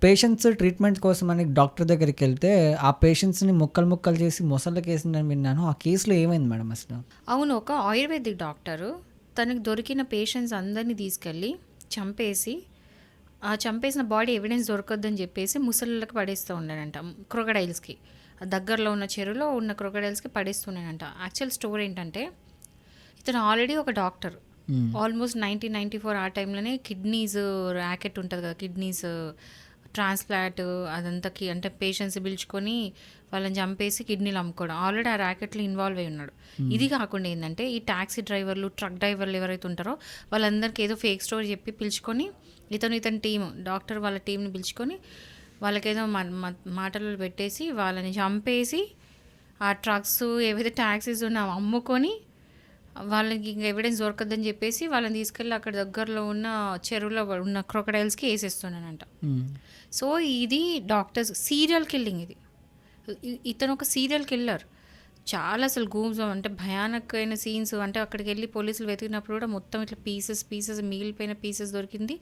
Patients treatment కోసమని doctor దగ్గరికెళ్తే, ఆ పేషెంట్స్‌ని ముక్కలు ముక్కలు చేసి మొసళ్ళకేసిందని విన్నాను. ఆ కేస్‌లో ఏమైంది మేడం అసలు? అవును. ఒక ఆయుర్వేదిక్ డాక్టరు తనకి దొరికిన పేషెంట్స్ అందరిని తీసుకెళ్ళి చంపేసి, ఆ చంపేసిన బాడీ ఎవిడెన్స్ దొరకొద్దని చెప్పేసి ముసలోళ్ళకి పడేస్తూ ఉన్నాడంట. క్రొకడైల్స్‌కి. దగ్గరలో ఉన్న చెరువులో ఉన్న క్రొకడైల్స్‌కి పడేస్తున్నాడంట. యాక్చువల్ స్టోరీ ఏంటంటే, ఇతను ఆల్రెడీ ఒక డాక్టర్. హ్మ్. ఆల్మోస్ట్ 1994 ఆ టైంలోనే కిడ్నీస్ ర్యాకెట్ ఉంటది కదా! కిడ్నీస్ ట్రాన్స్‌ప్లాంట్ అదంతాకి అంటే పేషెంట్స్ పిలుచుకొని వాళ్ళని చంపేసి కిడ్నీలు అమ్ముకోవడం. ఆల్రెడీ ఆ ర్యాకెట్‌లో ఇన్వాల్వ్ అయ్యి ఉన్నాడు. ఇది కాకుండా ఏందంటే, ఈ టాక్సీ డ్రైవర్లు, ట్రక్ డ్రైవర్లు ఎవరైతే ఉంటారో వాళ్ళందరికీ ఏదో ఫేక్ స్టోరీ చెప్పి పిలుచుకొని ఇతని టీమ్ డాక్టర్ వాళ్ళ టీంని పిలుచుకొని వాళ్ళకేదో మాటలు పెట్టేసి వాళ్ళని చంపేసి ఆ ట్రక్స్ ఏవైతే టాక్సీస్ ఉన్నాయో అమ్ముకొని వాళ్ళకి ఇంక ఎవిడెన్స్ దొరకద్దని చెప్పేసి వాళ్ళని తీసుకెళ్ళి అక్కడ దగ్గరలో ఉన్న చెరువులో ఉన్న క్రొకడైల్స్కి వేసేస్తున్నానంట. హ్మ్. సో ఇది డాక్టర్స్ సీరియల్ కిల్లింగ్ ఇది. ఇతను ఒక సీరియల్ కిల్లర్. చాలా అసలు గూమ్స్ అంటే భయానకమైన సీన్స్. అంటే అక్కడికి వెళ్ళి పోలీసులు వెతికినప్పుడు కూడా మొత్తం ఇట్లా పీసెస్ మిగిలిపోయిన పీసెస్ దొరికింది.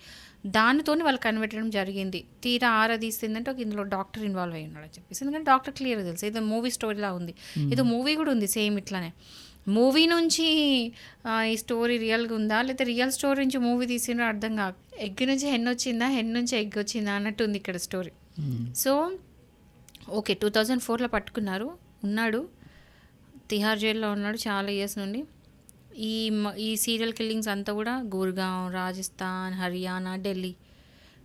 దానితోనే వాళ్ళు కనిపెట్టడం జరిగింది. తీరా ఆరా తీస్తుందంటే ఒక ఇందులో డాక్టర్ ఇన్వాల్వ్ అయ్యి ఉన్నాడు అని చెప్పేసి. ఎందుకంటే డాక్టర్ క్లియర్గా తెలుసు ఏదో మూవీ స్టోరీలా ఉంది. ఏదో మూవీ కూడా ఉంది సేమ్ ఇట్లానే. మూవీ నుంచి ఈ స్టోరీ రియల్గా ఉందా లేదా రియల్ స్టోరీ నుంచి మూవీ తీసిండ్రో అర్థం కాదు. ఎగ్ నుంచి హెన్ వచ్చిందా, హెన్ నుంచి ఎగ్ వచ్చిందా అన్నట్టు ఉంది ఇక్కడ స్టోరీ. సో ఓకే 2004లో పట్టుకున్నారు. ఉన్నాడు తిహార్ జైల్లో ఉన్నాడు చాలా ఇయర్స్ నుండి. ఈ సీరియల్ కిల్లింగ్స్ అంతా కూడా గుర్గావ్, రాజస్థాన్, హర్యానా, ఢిల్లీ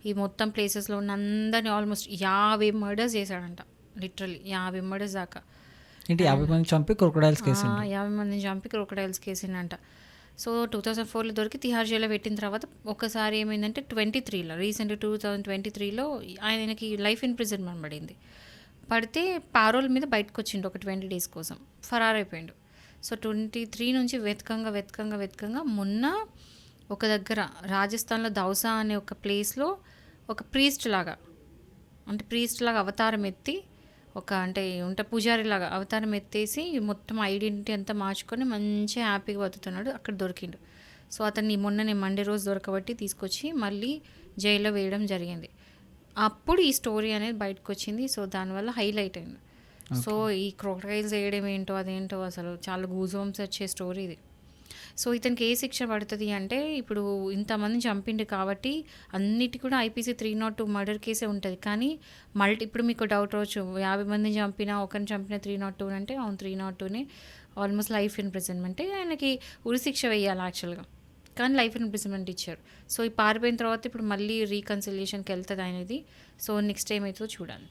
ఈ మొత్తం ప్లేసెస్లో ఉన్న అందరినీ ఆల్మోస్ట్ 50 మర్డర్స్ చేశాడంట. లిటరల్లీ 50 మర్డర్స్ దాకా. ఏంటి 50 మంది చంపి క్రొకడైల్స్‌కి వేసిండు. 50 మందిని చంపి క్రొకడైల్స్ కేసిండంట. సో 2004లో దొరికి తిహార్ జైల్లో పెట్టిన తర్వాత ఒకసారి ఏమైందంటే 23లో రీసెంట్ 2023లో ఆయనకి లైఫ్ ఇంప్రిజన్మెంట్ పడింది. పడితే పారోల్ మీద బయటకు వచ్చిండు ఒక 20 డేస్ కోసం. ఫరారైపోయిండు. సో 23 నుంచి వెతకంగా మొన్న ఒక దగ్గర రాజస్థాన్లో దౌసా అనే ఒక ప్లేస్లో ఒక ప్రీస్ట్ లాగా అవతారం ఎత్తి అంటే పూజారిలాగా అవతారం ఎత్తేసి మొత్తం ఐడెంటిటీ అంతా మార్చుకొని మంచిగా హ్యాపీగా బతుకుతున్నాడు. అక్కడ దొరికిండు. సో అతన్ని మొన్ననే మండే రోజు దొరకబట్టి తీసుకొచ్చి మళ్ళీ జైల్లో వేయడం జరిగింది. అప్పుడు ఈ స్టోరీ అనేది బయటకు వచ్చింది. సో దానివల్ల హైలైట్ అయింది. సో ఈ క్రొకడైల్స్ వేయడం ఏంటో అదేంటో అసలు చాలా గూజోమ్స్ వచ్చే స్టోరీ ఇది. సో ఇతనికి ఏ శిక్ష పడుతుంది అంటే, ఇప్పుడు ఇంతమందిని చంపిండు కాబట్టి అన్నిటి కూడా ఐపీసీ 302 మర్డర్ కేసే ఉంటుంది. కానీ ఇప్పుడు మీకు డౌట్ రావచ్చు 50 మందిని చంపినా ఒకరిని చంపిన 302 అంటే అవును 302నే. Almost life ఇంప్రిజన్మెంటే. ఆయనకి ఉరి శిక్ష వేయాలి యాక్చువల్గా, కానీ లైఫ్ ఇంప్రిజన్మెంట్ ఇచ్చారు. సో ఈ పారిపోయిన తర్వాత ఇప్పుడు మళ్ళీ రీకన్సిలియేషన్కి వెళ్తుంది అనేది. సో నెక్స్ట్ ఏమవుతుందో చూడాలి.